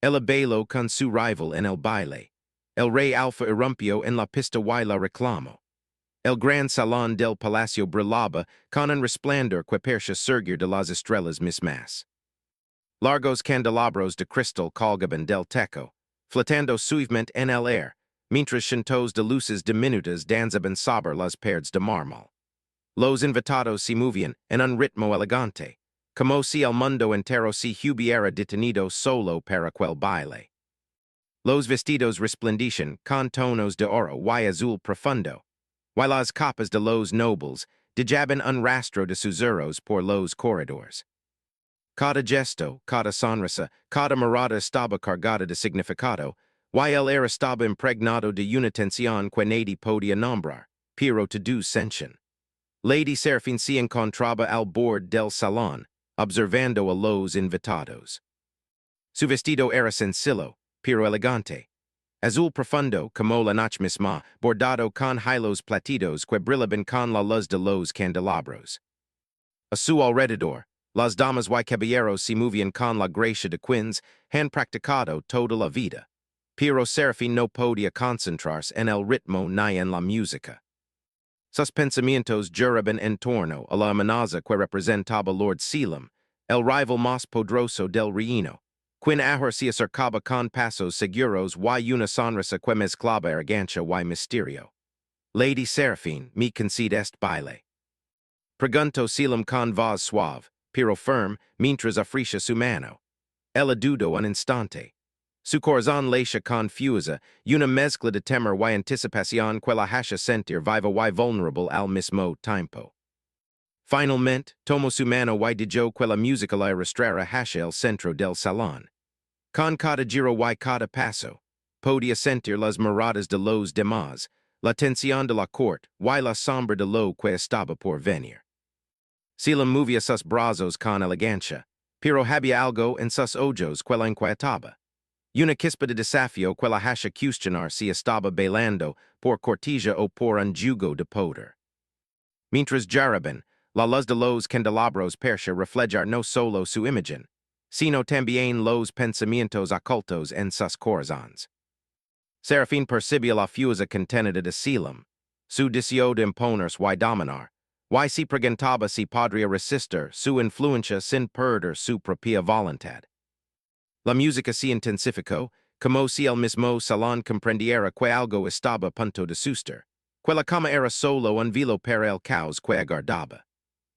El bailó con su rival en el baile. El Rey Alfa irrumpió en la pista y la reclamó. El gran salón del palacio brillaba con un resplandor que parecía surgir de las estrellas mismas. Largos candelabros de cristal colgaban del techo, flotando suavemente en el aire, mientras cientos de luces diminutas danzaban sobre las paredes de mármol. Los invitados se movían en un ritmo elegante, como si el mundo entero se hubiera detenido solo para aquel baile. Los vestidos resplendían con tonos de oro y azul profundo, y las capas de los nobles dejaban un rastro de susurros por los corredores. Cada gesto, cada sonrisa, cada mirada estaba cargada de significado, y el aire estaba impregnado de una tensión que nadie podía nombrar, pero todos sentían. Lady Serafin se encontraba al borde del salón, observando a los invitados. Su vestido era sencillo, pero elegante. Azul profundo, como la noche misma, bordado con hilos platidos que brillaban con la luz de los candelabros. A su alrededor, las damas y caballeros se movían con la gracia de quienes han practicado toda la vida, pero Serafin no podía concentrarse en el ritmo ni en la música. Sus pensamientos giraban en torno a la amenaza que representaba Lord Selim, el rival más poderoso del reino, quien ahora se acercaba con pasos seguros y una sonrisa que mezclaba arrogancia y misterio. Lady Serafin, me concede este baile. Preguntó Selim con voz suave, pero firme, mientras ofrecía su mano. Ella dudó un instante. Su corazón latía confusa, una mezcla de temor y anticipación que la hacía sentir viva y vulnerable al mismo tiempo. Finalmente, tomó su mano y dejó que la música la arrastrara hacia el centro del salón. Con cada giro y cada paso, podía sentir las miradas de los demás, la tensión de la corte y la sombra de lo que estaba por venir. Selim movía sus brazos con elegancia, pero había algo en sus ojos que la inquietaba. Una chispa de desafío que la hacía cuestionar si estaba bailando por cortesía o por un jugo de poder. Mientras giraban, la luz de los candelabros parecía reflejar no solo su imagen, sino también los pensamientos ocultos en sus corazones. Serafin percibía la fuerza contenida de Selim, su deseo de imponerse y dominar, y se preguntaba si podría resistir su influencia sin perder su propia voluntad. La música se intensificó, como si el mismo salón comprendiera que algo estaba a punto de suceder, que la cama era solo un velo para el caos que aguardaba.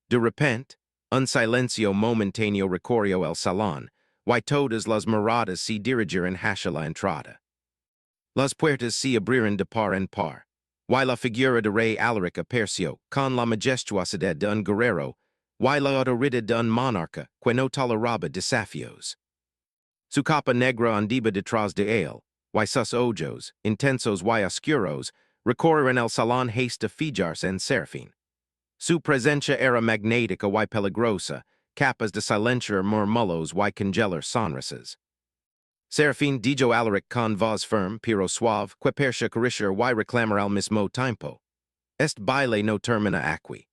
De repente, un silencio momentáneo recorrió el salón, y todas las miradas se dirigieron hacia la entrada. Las puertas se abrieron de par en par, y la figura de Rey Alfa apareció con la majestuosidad de un guerrero y la autoridad de un monarca que no toleraba desafíos. Su capa negra andaba detrás de él, y sus ojos, intensos y oscuros, recorrieron el salón hasta fijarse en Serafin. Su presencia era magnética y peligrosa, capaz de silenciar murmullos y congelar sonrisas. Serafin dijo Alaric con voz firme pero suave que parecía corregir y reclamar al mismo tiempo. Este baile no termina aquí.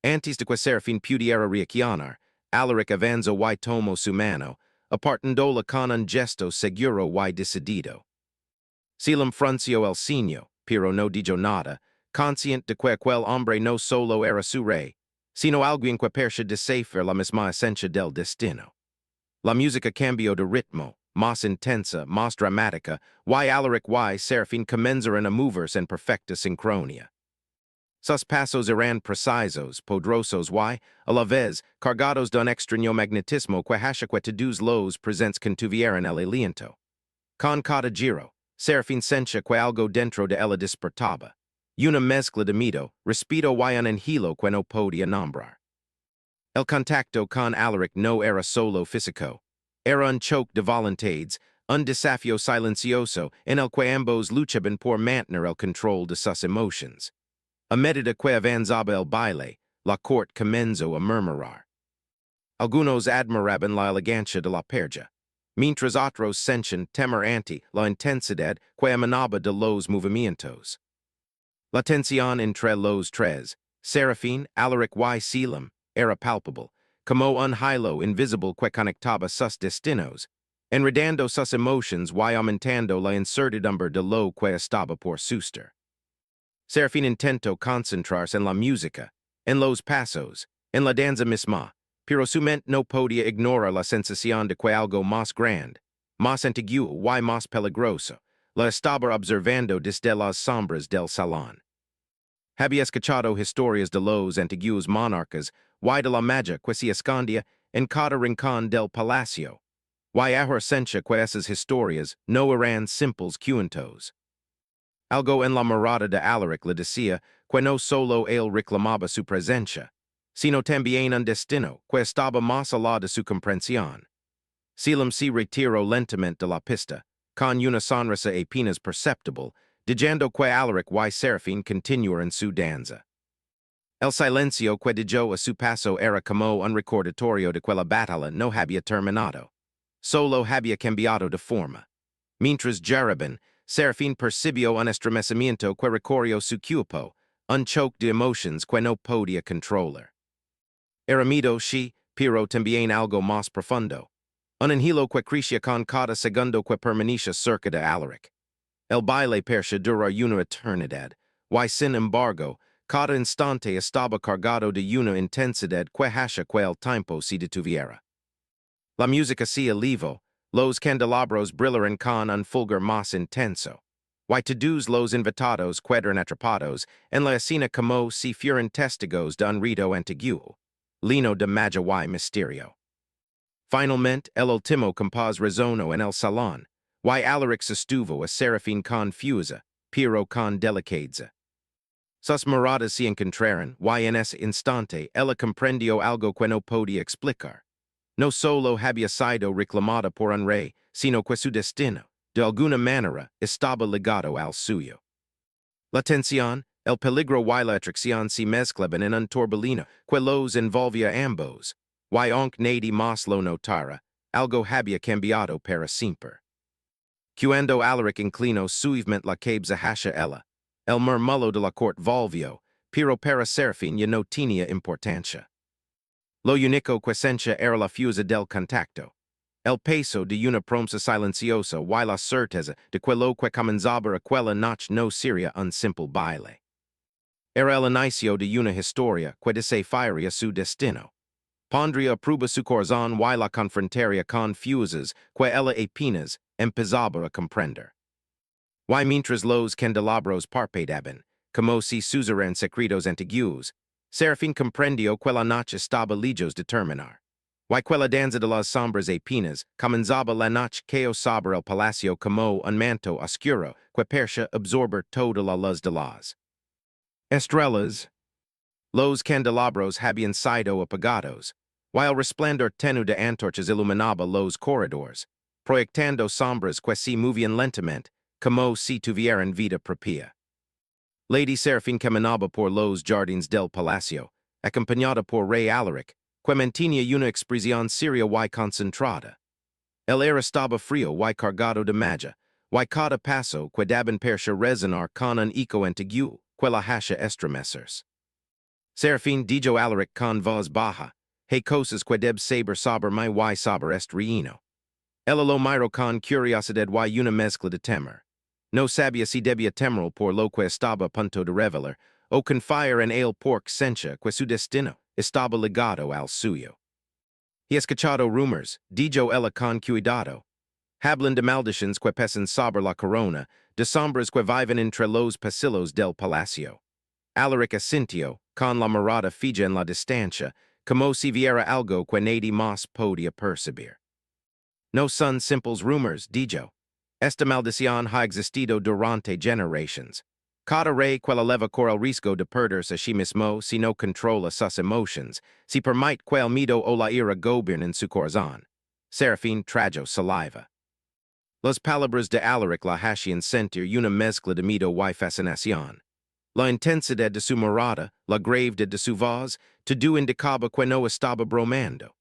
Antes de que Serafin pudiera reaccionar, Alaric avanzó y tomó su mano, apartándola con un gesto seguro y decidido. Selim frunció el ceño, pero no dijo nada, consciente de que aquel hombre no solo era su rey, sino alguien que parecía descifrar la misma esencia del destino. La música cambió de ritmo, más intensa, más dramática, y Alaric y Serafin comenzaron a moverse en perfecta sincronía. Sus pasos eran precisos, poderosos y, a la vez, cargados de un extraño magnetismo que hacía que todos los presentes contuvieran el aliento. Con cada giro, Serafin sentía que algo dentro de ella despertaba, una mezcla de miedo, respeto y un anhelo que no podía nombrar. El contacto con Alaric no era solo físico, era un choque de voluntades, un desafío silencioso en el que ambos luchaban por mantener el control de sus emociones. A medida que avanzaba el baile, la corte comenzó a murmurar. Algunos admiraban la elegancia de la perja, mientras otros sentían temor ante la intensidad que emanaba de los movimientos. La tensión entre los tres, Serafin, Alaric y Selim, era palpable, como un hilo invisible que conectaba sus destinos, enredando sus emotions y aumentando la incertidumbre de lo que estaba por suceder. Serafín intentó concentrarse en la música, en los pasos, en la danza misma, pero su mente no podía ignorar la sensación de que algo más grande, más antiguo y más peligroso, la estaba observando desde las sombras del salón. Había escuchado historias de los antiguos monarcas y de la magia que se escondía en cada rincón del palacio, y ahora sentía que esas historias no eran simples cuentos. Algo en la mirada de Alaric le decía que no solo él reclamaba su presencia, sino también un destino que estaba más allá de su comprensión. Selim se retiró lentamente de la pista, con una sonrisa apenas perceptible, diciendo que Alaric y Serafín continuaron su danza. El silencio que dejó a su paso era como un recordatorio de que la batalla no había terminado. Solo había cambiado de forma. Mientras llegaban, Serafín percibió un estremecimiento que recorrió su cuerpo, un choque de emociones que no podía controlar. Era miedo sí, pero también algo más profundo. Un anhelo que crecía con cada segundo que permanecía cerca de Alaric. El baile parecía durar una eternidad, y sin embargo, cada instante estaba cargado de una intensidad que hacía que el tiempo se detuviera. La música se elevó, los candelabros brillaron con un fulgor más intenso, y todos los invitados quedaron atrapados en la escena como si fueran testigos de un rito antiguo, lleno de magia y misterio. Finalmente, el último compás resonó en el salón, y Alaric sostuvo a Serafín confusa, pero con delicadeza. Sus miradas se encontraron, y en ese instante ella comprendió algo que no podía explicar. No solo había sido reclamada por un rey, sino que su destino, de alguna manera, estaba ligado al suyo. La tensión, el peligro y la atracción se mezclaban en un torbellino que los envolvía a ambos, y aunque nadie más lo notara, algo había cambiado para siempre. Cuando Alaric inclinó suavemente la cabeza hacia ella, el murmullo de la corte volvió, pero para Serafín ya no tenía importancia. Lo único que sentía era la fuerza del contacto, el peso de una promesa silenciosa y la certeza de que lo que comenzaba aquella noche no sería un simple baile. Era el inicio de una historia que desafiaría su destino. Pondría a prueba su corazón y la confrontaría con fuerzas que ella apenas empezaba a comprender. Y mientras los candelabros parpadeaban, como si susurran secretos antiguos, Serafín comprendió que la noche estaba lejos de terminar. Y que la danza de las sombras apenas comenzaba la noche que sobre el palacio como un manto oscuro que parecía absorber toda la luz de las estrellas. Los candelabros habían sido apagados, while el resplandor tenue de antorchas iluminaba los corredores, proyectando sombras que se movían lentamente, como si tuvieran vida propia. Lady Serafín caminaba por los jardines del palacio, acompañada por Rey Alaric, que mantenía una expresión seria y concentrada. El aire estaba frío y cargado de magia, y cada paso que daban parecía resonar con un eco antiguo que la hacía estremecerse. Serafín dijo Alaric con voz baja, hay cosas que deb saber sobre mí y sobre este reino. Ella lo miró con curiosidad y una mezcla de temor. No sabía si debía temer por lo que estaba a punto de revelar, o confiar en él porque sentía que su destino estaba ligado al suyo. He escuchado rumors, dijo ella con cuidado. Hablan de maldiciones que pesan sobre la corona, de sombras que viven entre los pasillos del palacio. Alaric asintió, con la mirada fija en la distancia, como si viera algo que nadie más podía percibir. No son simples rumors, dijo. Esta maldición ha existido durante generaciones. Cada rey que la leva corre el riesgo de perderse a sí mismo si no controla sus emociones, si permite que el miedo o la ira gobiernen su corazón. Serafín tragó saliva. Las palabras de Alaric la hacían sentir una mezcla de miedo y fascinación. La intensidad de su mirada, la gravedad de su voz, todo indicaba que no estaba bromando.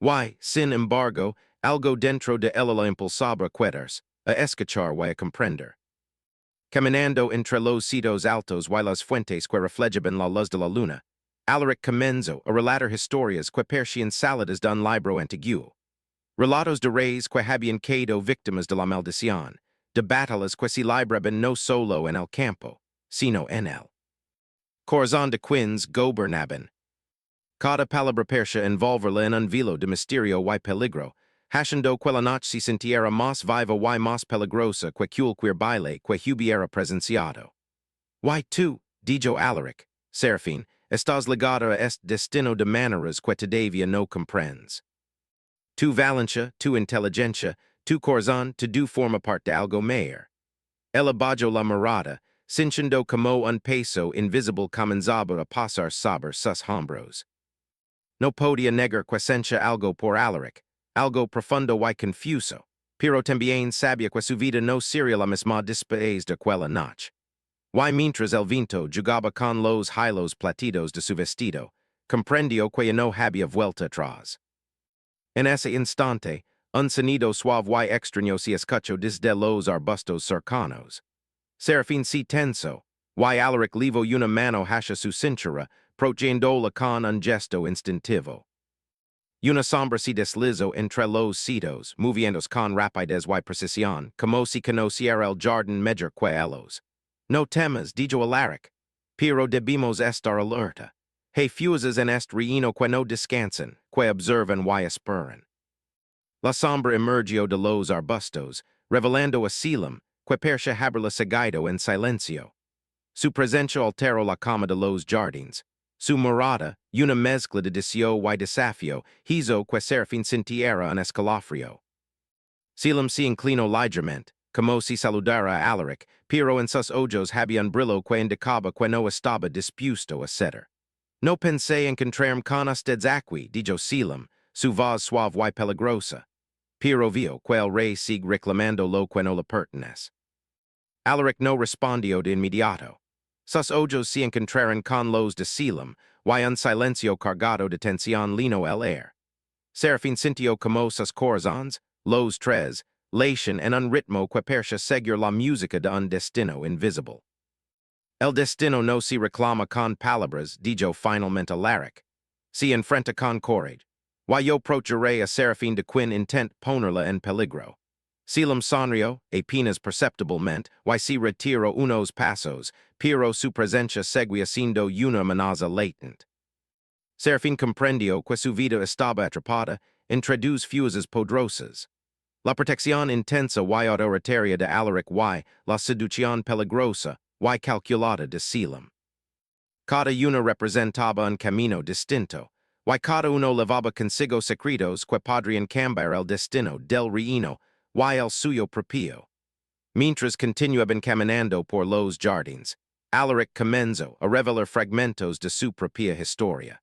Y, sin embargo, algo dentro de ella la impulsaba a quedarse, a escuchar y a comprender. Caminando entre los sitios altos y las fuentes que reflejaban la luz de la luna, Alaric comenzó a relatar historias que parecían salidas de un libro antiguo. Relatos de reis que habían caído víctimas de la maldición, de batallas que se libraban no solo en el campo, sino en el corazón de quienes gobernaban. Cada palabra persa envolverla en un velo de misterio y peligro, haciendo que la noche se sintiera más viva y más peligrosa que cualquier baile que hubiera presenciado. Y tú, dijo Alaric, Serafín, estás ligado a este destino de maneras que todavía no comprendes. Tu valencia, tu inteligencia, tu corazón, tu forma parte de algo mayor. Ella bajó la mirada, sintiendo como un peso invisible comenzaba a pasar sobre sus hombros. No podía negar que sentía algo por Alaric, algo profundo y confuso, pero también sabía que su vida no sería la misma después de aquella noche. Y mientras el viento jugaba con los hilos platidos de su vestido, comprendió que no había vuelta atrás. En ese instante, un sonido suave y extraño se escuchó desde los arbustos cercanos. Serafín se tensó, y Alaric levó una mano hacia su cintura, protegiéndola con un gesto instintivo. Una sombra se deslizó entre los setos, moviéndose con rapidez y precisión, como si conociera el jardín mejor que ellos. No temas, dijo Alaric, pero debemos estar alerta. Hay fuerzas en este reino que no descansan, que observan y esperan. La sombra emergió de los arbustos, revelando a Selim, que percha haberla seguido en silencio. Su presencia alteró la calma de los jardines. Su mirada, una mezcla de deseo y desafío, hizo que Serafín sintiera un escalofrío. Selim se inclinó ligeramente, como si saludara a Alaric, pero en sus ojos había un brillo que indicaba que no estaba dispuesto a ceder. No pensé encontrarme con ustedes aquí, dijo Selim, su voz suave y peligrosa. Pero vio que el rey sigue reclamando lo que no le pertenece. Alaric no respondió de inmediato. Sus ojos se encontraron con los de Selim, y un silencio cargado de tensión llenó el aire. Serafín sintió como sus corazones, los tres, latían en un ritmo que parecía seguir la música de un destino invisible. El destino no se reclama con palabras, dijo finalmente Alaric. Se enfrenta con courage. Y yo procuraré a Serafín de quien intent ponerla en peligro. Selim sonrió, apenas perceptiblemente, y se retiró unos pasos, pero su presencia seguía siendo una amenaza latente. Serafín comprendió que su vida estaba atrapada entre dos fuerzas poderosas. La protección intensa y autoritaria de Alaric y la seducción peligrosa y calculada de Selim. Cada una representaba un camino distinto, y cada uno llevaba consigo secretos que podrían cambiar el destino del reino y el suyo propio. Mientras continuaban caminando por los jardines, Alaric comenzó a revelar fragmentos de su propia historia.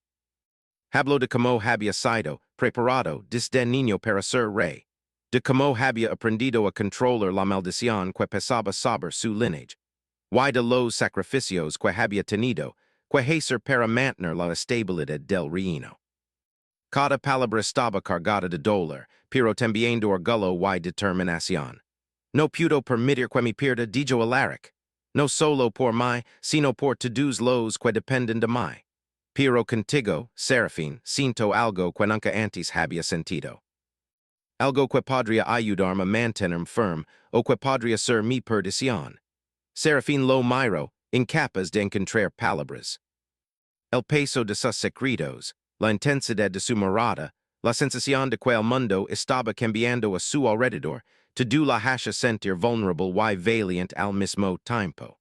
Habló de cómo había sido preparado desde niño para ser rey, de cómo había aprendido a controlar la maldición que pesaba sobre su lineage, y de los sacrificios que había tenido que hacer para mantener la estabilidad del reino. Cada palabra estaba cargada de dolor, pero también de orgullo y determinación. No puedo permitir que me pierda, dijo Alaric. No solo por mí, sino por todos los que dependen de mí. Pero contigo, Serafín, siento algo que nunca antes había sentido. Algo que podría ayudarme a mantenerme firme o que podría ser mi perdición. Serafín lo miró, incapaz de encontrar palabras. El peso de sus secretos, la intensidad de su mirada, la sensación de que el mundo estaba cambiando a su alrededor, todo la hacía sentir vulnerable y valiente al mismo tiempo.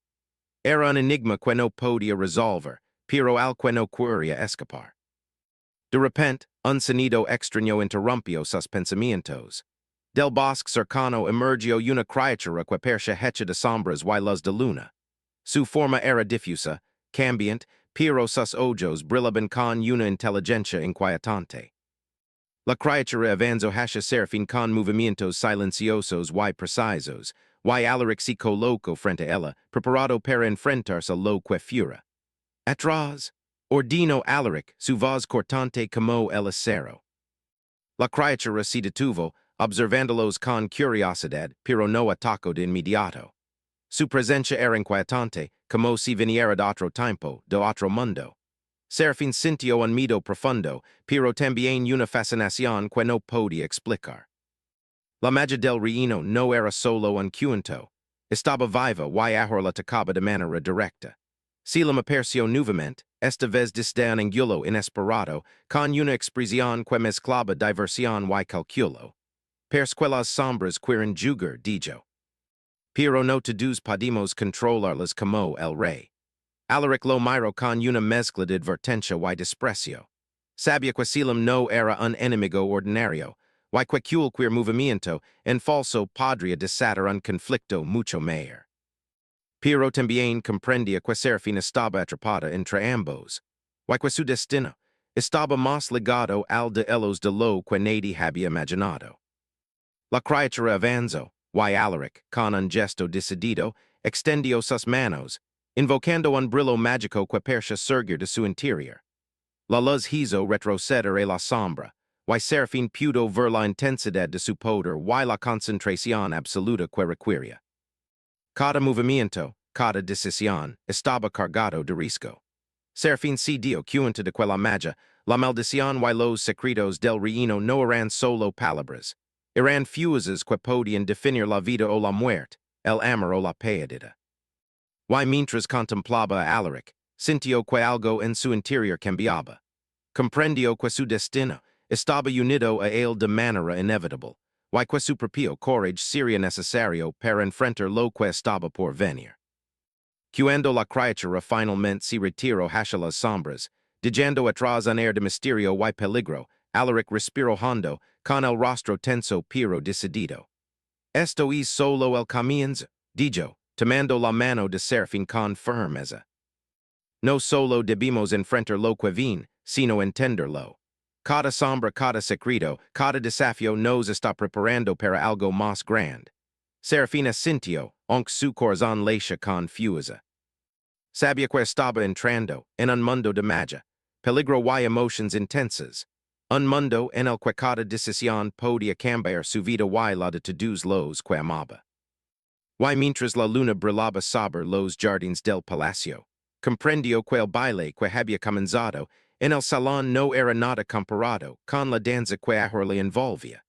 Era un enigma que no podía resolver, pero al que no quería escapar. De repente, un sonido extraño interrumpió sus pensamientos. Del bosque cercano emergió una criatura que parecía hecha de sombras y luz de luna. Su forma era difusa, cambiante, pero sus ojos brillaban con una inteligencia inquietante. La criatura avanzó hacia Serafín con movimientos silenciosos y precisos, y Alaric se colocó frente a ella, preparado para enfrentarse a lo que fuera. Atrás, ordenó Alaric, su voz cortante como el acero. La criatura se detuvo, observándolos con curiosidad, pero no atacó de inmediato. Su presencia era inquietante, como si viniera de otro tiempo, de otro mundo. Serafin sintio un mido profundo, pero también una fascinación que no podía explicar. La magia del reino no era solo un cuento. Estaba viva y ahora la tocaba de manera directa. Si la me pareció nuevamente, esta vez desde un ángulo inesperado, con una expresión que mezclaba diversión y calculo. Persquelas sombras quieren jugar, dijo. Pero no todos podemos controlarlas como el rey. Alaric lo miro con una mezcla de advertencia y desprecio. Sabia que Selim no era un enemigo ordinario, y que cualquier movimiento en falso podría desatar un conflicto mucho mayor. Pero también comprendía que Serafina estaba atrapada entre ambos, y que su destino estaba más ligado al de ellos de lo que nadie había imaginado. La criatura avanzó, y Alaric, con un gesto decidido, extendió sus manos, invocando un brillo mágico que parecía surgir de su interior. La luz hizo retroceder a la sombra, y Serafín pudo ver la intensidad de su poder y la concentración absoluta que requería. Cada movimiento, cada decisión, estaba cargado de riesgo. Serafín se dio cuenta de que la magia, la maldición y los secretos del reino no eran solo palabras, eran fuerzas que podían definir la vida o la muerte, el amor o la pérdida. Y mientras contemplaba a Alaric, sintió que algo en su interior cambiaba. Comprendió que su destino estaba unido a él de manera inevitable, y que su propio courage sería necesario para enfrentar lo que estaba por venir. Cuando la criatura finalmente se retiró hacia las sombras, dejando atrás un air de misterio y peligro, Alaric respiró hondo, con el rostro tenso pero decidido. Esto es solo el comienzo, dijo, tomando la mano de Serafín con firmeza. No solo debemos enfrentar lo que viene, sino entenderlo. Cada sombra, cada secreto, cada desafío nos está preparando para algo más grande. Serafina sintió, aunque su corazón latía con fuerza. Sabía que estaba entrando en un mundo de magia, peligro y emociones intensas. Un mundo en el que cada decisión podía cambiar su vida y la de todos los que amaba. Y mientras la luna brillaba sobre los jardines del palacio, comprendió que el baile que había comenzado en el salón no era nada comparado con la danza que ahora le envolvía.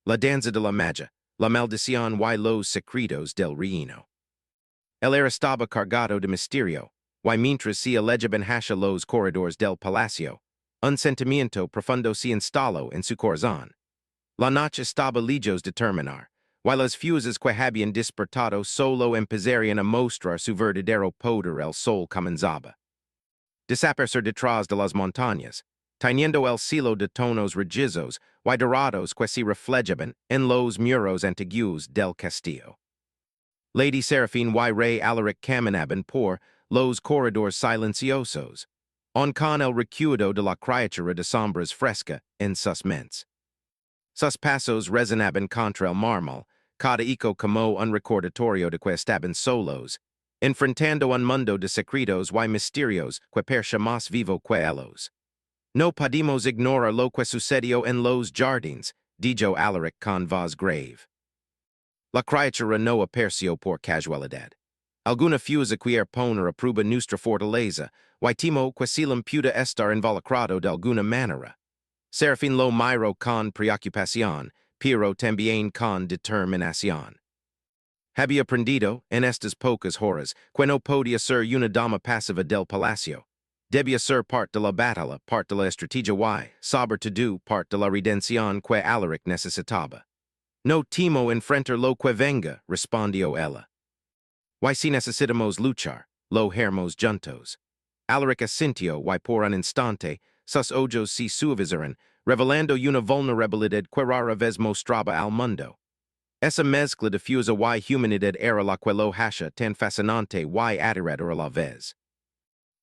La danza de la magia, la maldición y los secretos del reino. El aire estaba cargado de misterio, y mientras se elevaban hacia los corredores del palacio, un sentimiento profundo se instaló en su corazón. La noche estaba lejos de terminar, y las fuerzas que habían despertado solo empezarían a mostrar su verdadero poder. El sol comenzaba. Desaparecer detrás de las montañas, teniendo el cielo de tonos rojizos y dorados que se reflejaban en los muros antiguos del castillo. Lady Serafin y Rey Alaric caminaban por los corredores silenciosos, con el recuerdo de la criatura de sombras fresca en sus mentes. Sus pasos resonaban contra el mármol, cada eco como un recordatorio de que estaban solos, enfrentando un mundo de secretos y misterios que parecía más vivo que ellos. No podemos ignorar lo que sucedió en los jardines, dijo Alaric con voz grave. La criatura no apareció por casualidad. Alguna fuerza quiere poner a prueba nuestra fortaleza, y temo que Selim pueda estar involucrado de alguna manera. Serafín lo miró con preocupación, pero también con determinación. Había aprendido, en estas pocas horas, que no podía ser una dama pasiva del palacio. Debía ser parte de la batalla, parte de la estrategia y, sobre todo, parte de la redención que Alaric necesitaba. No temo enfrentar lo que venga, respondió ella. Y si necesitamos luchar, lo haremos juntos. Alaric asintió y por un instante, sus ojos se suavizaron, revelando una vulnerabilidad que rara vez mostraba al mundo. Esa mezcla de fuerza y humanidad era la que lo hacía tan fascinante y aterrador a la vez.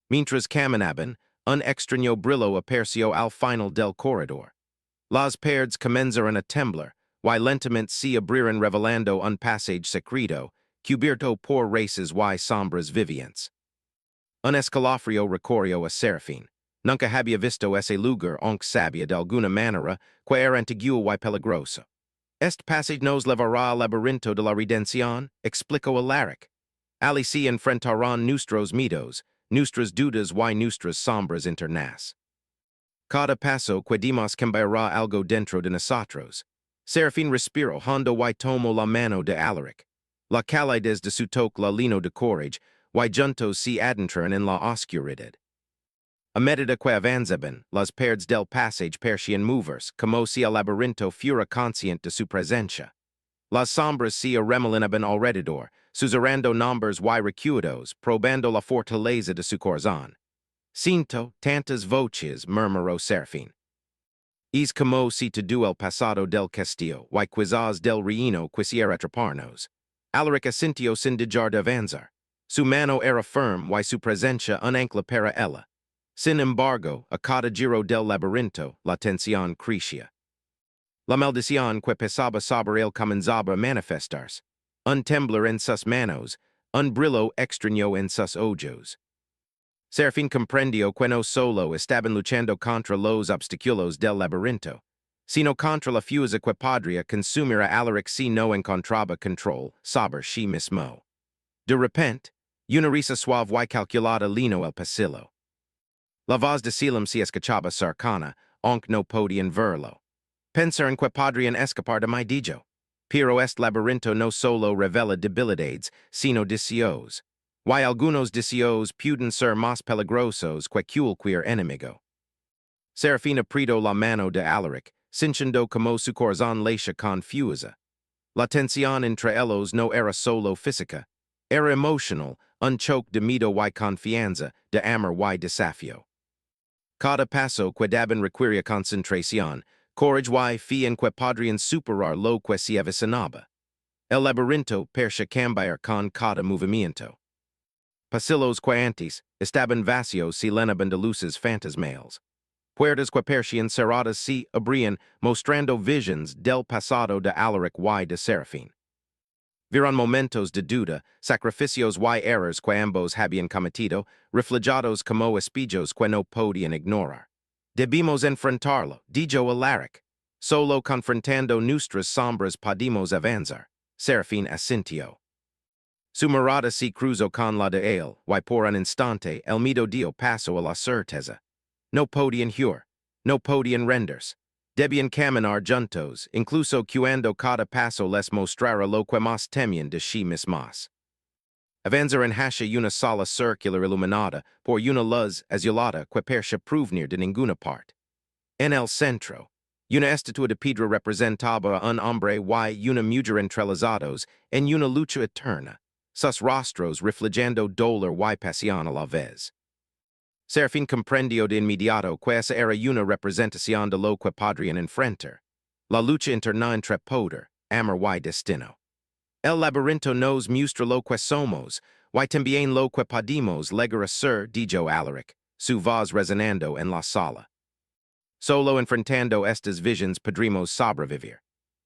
Mientras caminaban, un extraño brillo apareció al final del corredor. Las paredes comenzaron a temblar, y lentamente se abrieron revelando un passage secreto, cubierto por races y sombras vivientes. Un escalofrío recorrió a Serafín. Nunca había visto ese lugar, aunque sabía de alguna manera que era antiguo y peligroso. Este passage nos llevará al laberinto de la redención, explicó Alaric. Ali se enfrentarán nuestros miedos, Nustras dudas y nustras sombras internas. Cada paso que dimos cambiará algo dentro de nosotros. Serafín respiro hondo y tomo la mano de Alaric. La calidez de su toque la lino de courage, y juntos se adentran en la oscuridad. A medida que avanzaban, las paredes del passage parecían movers, como si el laberinto fuera consciente de su presencia. Las sombras se arremolinaban alrededor, susurrando nombres y recuerdos, probando la fortaleza de su corazón. Siento tantas voces, murmuró Serafín. Es como si todo el pasado del castillo, y quizás del reino quisiera atraparnos. Alaric asintió sin dejar de avanzar. Su mano era firme y su presencia un ancla para ella. Sin embargo, a cada giro del laberinto, la tensión crecía. La maldición que pesaba sobre él comenzaba a manifestarse. Un temblor en sus manos, un brillo extraño en sus ojos. Serafín comprendió que no solo estaban luchando contra los obstáculos del laberinto, sino contra la fuerza que podría consumir a Alaric si no encontraba control sobre sí mismo. De repente, una risa suave y calculada lino el pasillo. La voz de Selim se escuchaba cercana, aunque no podían verlo. Pensar en que podrían escapar de mi dijo. Pero este laberinto no solo revela debilidades, sino deseos. Y algunos deseos pueden ser más peligrosos que cualquier enemigo. Serafín apretó la mano de Alaric, sintiendo como su corazón latía confusa. La tensión entre ellos no era solo física, era emocional, un choque de miedo y confianza, de amor y desafío. Cada paso que daban requería concentración, courage y fe en que podrían superar lo que se avecinaba. El laberinto parecía cambiar con cada movimiento. Pasillos que antes estaban vacíos se llenaban de luces fantasmales. Puertas que parecían cerradas se abrían, mostrando visions del pasado de Alaric y de Serafín. Vieron momentos de duda, sacrificios y errores que ambos habían cometido, reflejados como espejos que no podían ignorar. Debimos enfrentarlo, dijo Alaric. Solo confrontando nuestras sombras podemos avanzar. Serafín asintió. Su mirada se cruzó con la de él, y por un instante el miedo dio paso a la certeza. No podían huir, no podían rendirse. Debían caminar juntos, incluso cuando cada paso les mostrara lo que más temían de sí mismos. Avanzaron hacia una sala circular iluminada por una luz azulada que parecía provenir de ninguna parte. En el centro, una estatua de piedra representaba a un hombre y una mujer entrelazados en una lucha eterna, sus rostros reflejando dolor y pasión a la vez. Serafín comprendió de inmediato que esa era una representación de lo que podrían enfrentar. La lucha interna entre poder, amor y destino. El laberinto nos muestra lo que somos, y también lo que podemos llegar a ser, dijo Alaric, su voz resonando en la sala. Solo enfrentando estas visions podremos sobrevivir.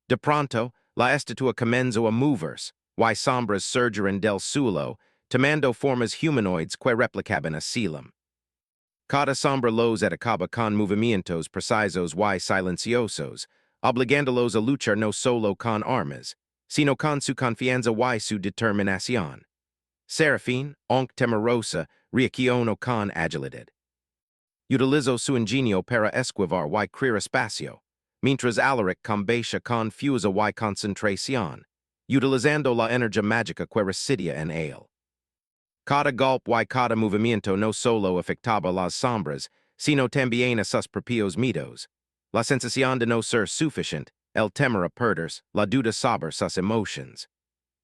De pronto, la estatua comenzó a moverse, y sombras surgieron del suelo, tomando formas humanoides que replicaban a Selim. Cada sombra los atacaba con movimientos precisos y silenciosos, obligándolos a luchar no solo con armas, sino con su confianza y su determinación. Serafín, aunque temerosa, reaccionó con agilidad. Utilizó su ingenio para esquivar y crear espacio, mientras Alaric combatía con fuerza y concentración, utilizando la energía mágica que residía en él. Cada golpe y cada movimiento no solo afectaba las sombras, sino también a sus propios miedos. La sensación de no ser suficiente, el temor a perderse, la duda sobre sus emociones.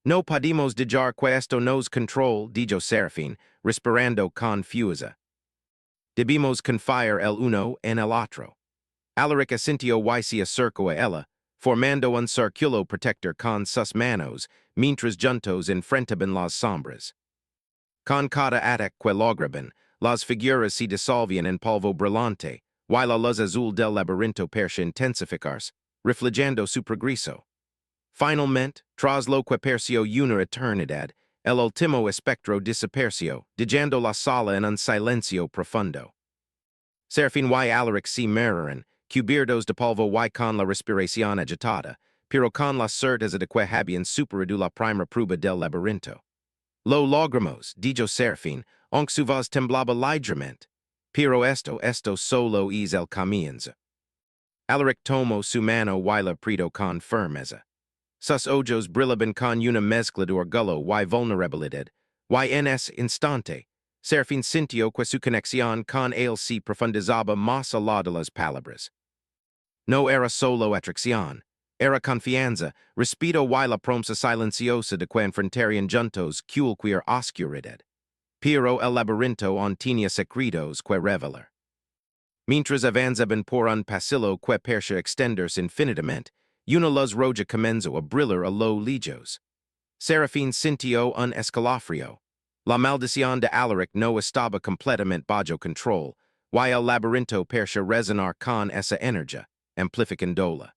No podemos dejar que esto nos controle, dijo Serafín, respirando con fuerza. Debimos confiar el uno en el otro. Alaric asintió y se acercó a ella, formando un círculo protector con sus manos, mientras juntos enfrentaban las sombras. Con cada ataque que lograban, las figuras se disolvían en polvo brillante, y la luz azul del laberinto parecía intensificarse, reflejando su progreso. Finalmente, tras lo que pareció una eternidad, el último espectro desapareció, dejando la sala en un silencio profundo. Serafín y Alaric se miraron, cubiertos de polvo y con la respiración agitada, pero con la certeza de que habían superado la primera prueba del laberinto. Lo logramos, dijo Serafín, onc su vos temblaba ligeramente. Pero esto solo es el comienzo. Alaric tomo su mano y la preto con firmeza. Sus ojos brillaban con una mezcla de orgullo y vulnerabilidad, y en ese instante, Serafín sintió que su conexión con él se profundizaba más allá de las palabras. No era solo atracción, era confianza, respeto y la promesa silenciosa de que enfrentarían juntos cualquier oscuridad. Pero el laberinto tenía secretos que revelar. Mientras avanzaban por un pasillo que parecía extenderse infinitamente, una luz roja comenzó a brillar a lo lejos. Serafín sintió un escalofrío. La maldición de Alaric no estaba completamente bajo control, y el laberinto parecía resonar con esa energía, amplificándola.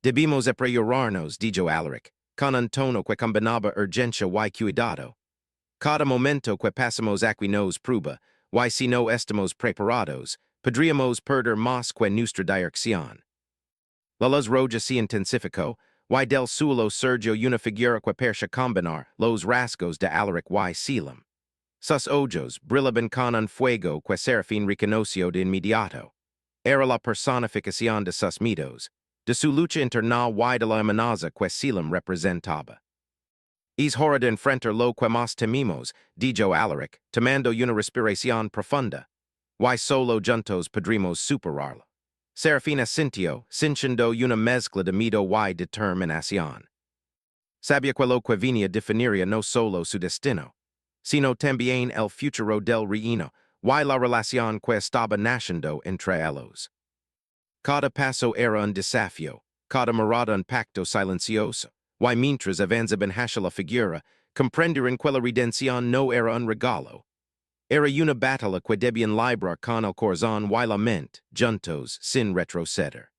Debimos apresurarnos, dijo Alaric, con un tono que combinaba urgencia y cuidado. Cada momento que pasamos aquí nos prueba, y si no estamos preparados, podríamos perder más que nuestra dirección. La luz roja se intensificó, y del suelo surgió una figura que parecía combinar los rasgos de Alaric y Selim. Sus ojos brillaban con un fuego que Serafín reconoció de inmediato. Era la personificación de sus miedos, de su lucha internal y de la amenaza que Selim representaba. Es hora de enfrentar lo que más temimos, dijo Alaric, tomando una respiración profunda. Y solo juntos podremos superarlo. Serafín asintió, sintiendo una mezcla de miedo y determinación. Sabía que lo que venía definiría no solo su destino, sino también el futuro del reino y la relación que estaba naciendo entre ellos. Cada paso era un desafío, cada mirada un pacto silencioso, y mientras avanzaban hacia la figura, comprenderían que la redención no era un regalo. Era una batalla que debían librar con el corazón y la mente, juntos, sin retroceder.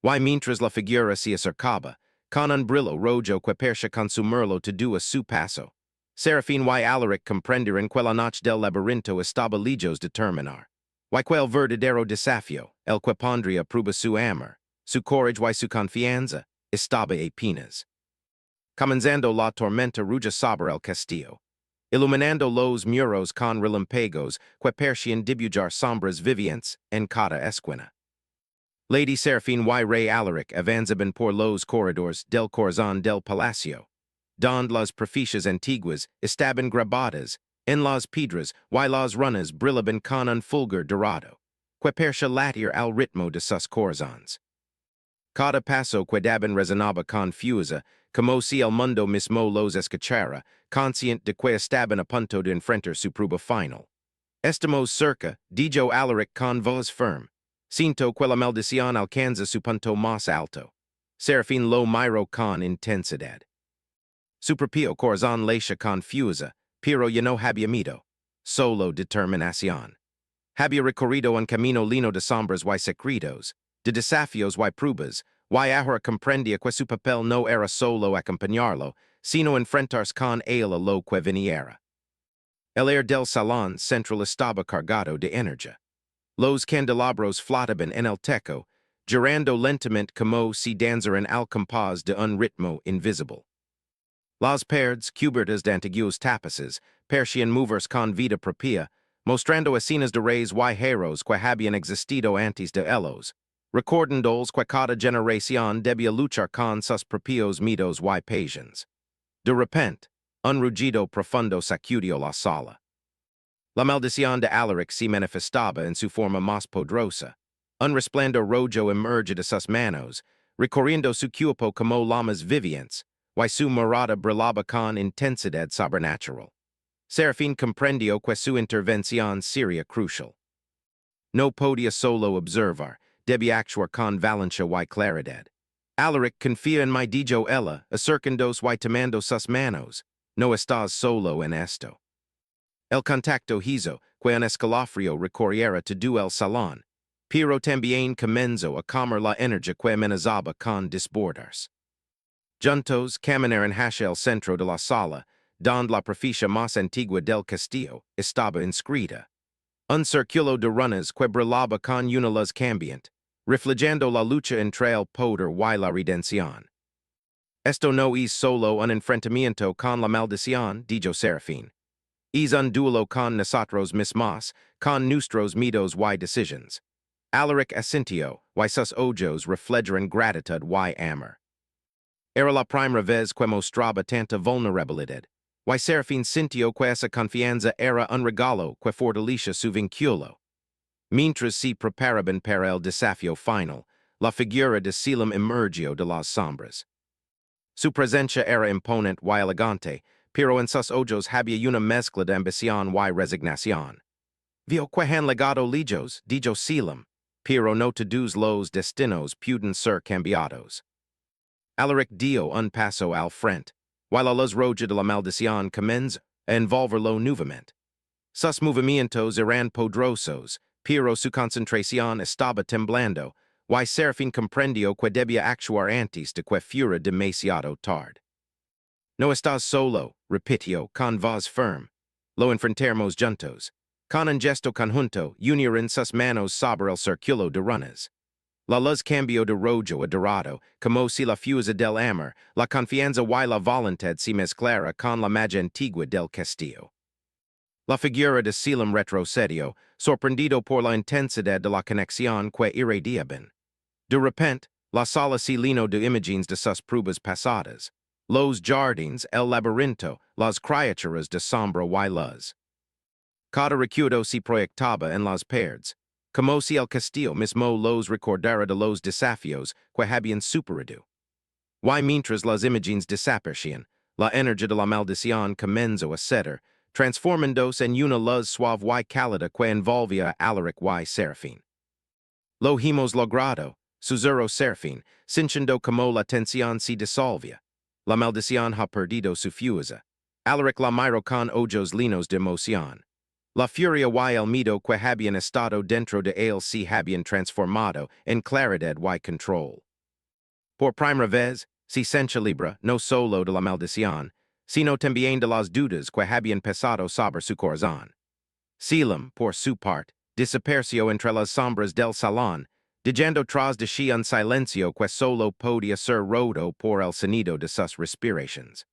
Y mientras la figura se acercaba, con un brillo rojo que parecía consumirlo todo a su paso, Serafín y Alaric comprendieron que la noche del laberinto estaba lejos de terminar, y que el verdadero desafío, el que pondría a prueba su amor, su courage y su confianza, estaba apenas comenzando. La tormenta ruja sobre el castillo, iluminando los muros con relampagos que parecían dibujar sombras vivientes en cada esquina. Lady Serafín y Rey Alaric avanzaban por los corredores del corazón del palacio, donde las proficias antiguas estaban grabadas en las piedras y las runas brillaban con un fulgor dorado, que parecía latir al ritmo de sus corazones. Cada paso que daban resonaba confusa, como si el mundo mismo los escuchara, consciente de que estaban a punto de enfrentar su prueba final. Estamos cerca, dijo Alaric con voz firme. Siento que la maldición alcanza su punto más alto. Serafín lo miró con intensidad. Su propio corazón latía confusa, pero ya no había miedo, solo determinación. Había recorrido un camino lleno de sombras y secretos, de desafíos y pruebas, y ahora comprendía que su papel no era solo acompañarlo, sino enfrentarse con él a lo que viniera. El aire del salón central estaba cargado de energía. Los candelabros flotaban en el techo, girando lentamente como si danzaran al compás de un ritmo invisible. Las paredes, cubiertas de antiguos tapices, parecían moverse con vida propia, mostrando escenas de reyes y héroes que habían existido antes de ellos, recordándoles que cada generación debía luchar con sus propios miedos y pasiones. De repente, un rugido profundo sacudió la sala. La maldición de Alaric se manifestaba en su forma más poderosa. Un resplandor rojo emerge de sus manos, recorriendo su cuerpo como llamas vivientes, y su mirada brillaba con intensidad sobrenatural. Serafín comprendió que su intervención sería crucial. No podía solo observar, debía actuar con valencia y claridad. Alaric, confía en mí, dijo ella, acercándose y tomando sus manos. No estás solo en esto. El contacto hizo que un escalofrío recorriera todo el salón, pero también comenzó a comer la energía que amenazaba con desbordarse. Juntos caminaron hacia el centro de la sala, donde la proficia más antigua del castillo estaba inscrita. Un círculo de runas que brillaba con una luz cambiante, reflejando la lucha entre el poder y la redención. Esto no es solo un enfrentamiento con la maldición, dijo Serafín. Es un duelo con nosotros mismos, con nuestros miedos y decisions. Alaric asintio, y sus ojos reflejaron gratitud y amor. Era la primera vez que mostraba tanta vulnerabilidad. Y Serafín sintió que esa confianza era un regalo que fortalecía su vínculo. Mientras se preparaban para el desafío final, la figura de Selim emergió de las sombras. Su presencia era imponente y elegante, pero en sus ojos había una mezcla de ambición y resignación. Vio que han legado lejos, dijo Selim, pero no todos los destinos pueden ser cambiados. Alaric dio un paso al frente, while a las rojas de la maldición comenzó a envolverlo nuevamente. Sus movimientos eran poderosos, pero su concentración estaba temblando, y Serafín comprendió que debía actuar antes de que fuera demasiado tarde. No estás solo, repitió con voz firme. Lo enfrentamos juntos. Con un gesto conjunto, unieron sus manos sobre el círculo de runas. La luz cambió de rojo a dorado, como si la fuerza del amor, la confianza y la voluntad se mezclara con la magia antigua del castillo. La figura de Selim retrocedió, sorprendido por la intensidad de la conexión que irradiaban. De repente, la sala se llenó de imágenes de sus pruebas pasadas. Los jardines, el laberinto, las criaturas de sombra y luz. Cada recuerdo se proyectaba en las paredes, como si el castillo mismo los recordara de los desafíos que habían superado. Y mientras las imágenes desaparecían, la energía de la maldición comenzó a ceder, transformándose en una luz suave y cálida que envolvía a Alaric y Serafín. Lo hemos logrado, susurró Serafín, sintiendo como la tensión se disolvía. La maldición ha perdido su fuerza. Alaric la miró con ojos llenos de emoción. La furia y el miedo que habían estado dentro de él se habían transformado en claridad y control. Por primera vez, se sentía libre no solo de la maldición, sino también de las dudas que habían pesado sobre su corazón. Selim, por su parte, desapareció entre las sombras del salón, dejando tras de sí un silencio que solo podía ser roto por el sonido de sus respiraciones.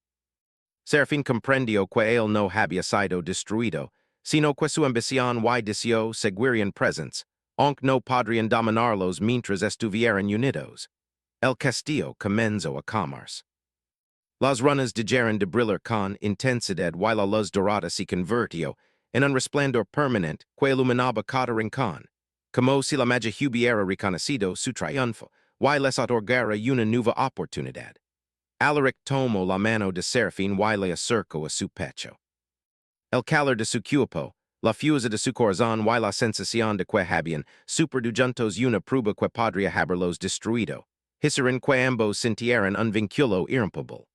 Serafín comprendió que él no había sido destruido, sino que su ambición y deseo seguirían presentes, aunque no podrían dominarlos mientras estuvieran unidos. El castillo comenzó a calmarse. Las runas dejaron de brillar con intensidad y la luz dorada se convirtió en un resplandor permanente que iluminaba cada rincón, como si la magia hubiera reconocido su triunfo y les otorgara una nueva oportunidad. Alaric tomó la mano de Serafín y le acercó a su pecho. El calor de su cuerpo, la fuerza de su corazón y la sensación de que habían superado juntos una prueba que podría haberlos destruido, hicieron que ambos sintieran un vínculo irrompible.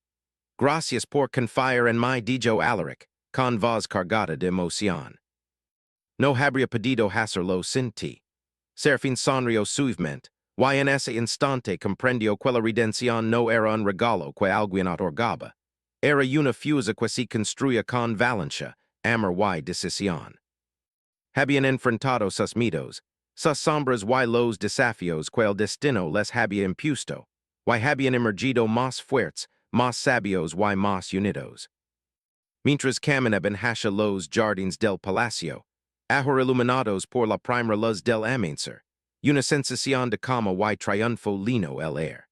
Gracias por confiar en mí, dijo Alaric, con voz cargada de emoción. No habría podido hacerlo sin ti. Serafín sonrió suavemente, y en ese instante comprendió que la redención no era un regalo que alguien otorgaba. Era una fuerza que se construía con valencia, amor y decisión. Habían enfrentado sus miedos, sus sombras y los desafíos que el destino les había impuesto, y habían emergido más fuertes, más sabios y más unidos. Mientras caminaban hacia los jardines del palacio, ahora iluminados por la primera luz del amanecer, una sensación de calma y triunfo llenó el aire.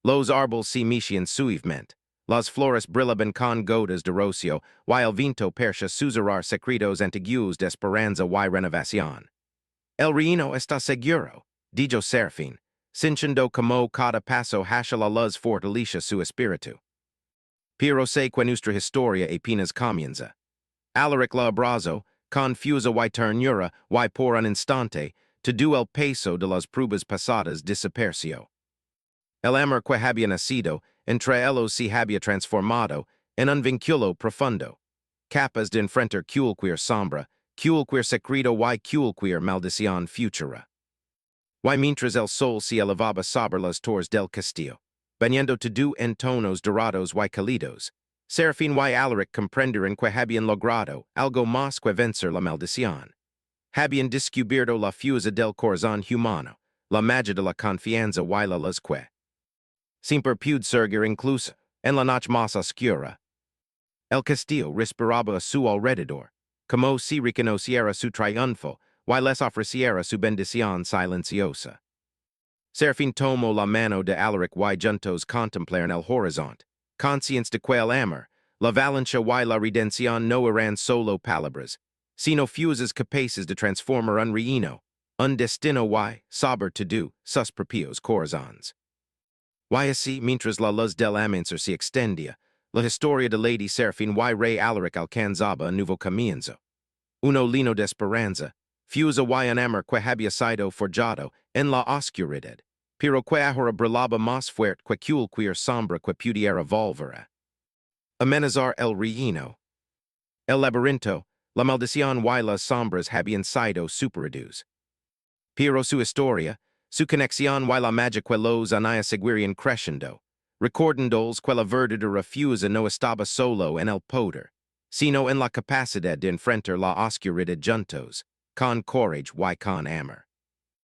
Los árboles se mecían suavemente, las flores brillaban con gotas de rocío, y el viento parecía susurrar secretos antiguos de esperanza y renovación. El reino está seguro, dijo Serafín, sintiendo como cada paso hacia la luz fortalecía su espíritu. Pero sé que nuestra historia apenas comienza. Alaric la abrazó, confusa y ternura, y por un instante, todo el peso de las pruebas pasadas desapareció. El amor que había nacido entre ellos se había transformado en un vínculo profundo, capaz de enfrentar cualquier sombra, cualquier secreto y cualquier maldición futura. Y mientras el sol se elevaba sobre las torres del castillo, bañando todo en tonos dorados y cálidos, Serafín y Alaric comprendieron que habían logrado algo más que vencer la maldición. Habían descubierto la fuerza del corazón humano, la magia de la confianza y la luz que siempre puede surgir incluso en la noche más oscura. El Castillo respiraba su alrededor, como si reconociera su triunfo, y les ofreciera su bendición silenciosa. Serafín tomó la mano de Alaric y juntos contemplaron el horizonte, conscientes de que el amor, la valencia y la redención no eran solo palabras, sino fuerzas capaces de transformar un reino, un destino y, saber todo, sus propios corazones. Y así, mientras la luz del amanecer se extendía, la historia de Lady Serafín y Rey Alaric alcanzaba un nuevo comienzo. Uno lino de esperanza, fusa y un amor que había sido forjado en la oscuridad, pero que ahora brillaba más fuerte que cualquier sombra que pudiera volver. Amenazar el reino. El laberinto, la maldición y las sombras habían sido superados. Pero su historia, su conexión y la magia que los anaya seguirían creciendo, recordándoles que la verdadera fusa no estaba solo en el poder, sino en la capacidad de enfrentar la oscuridad juntos, con courage y con amor.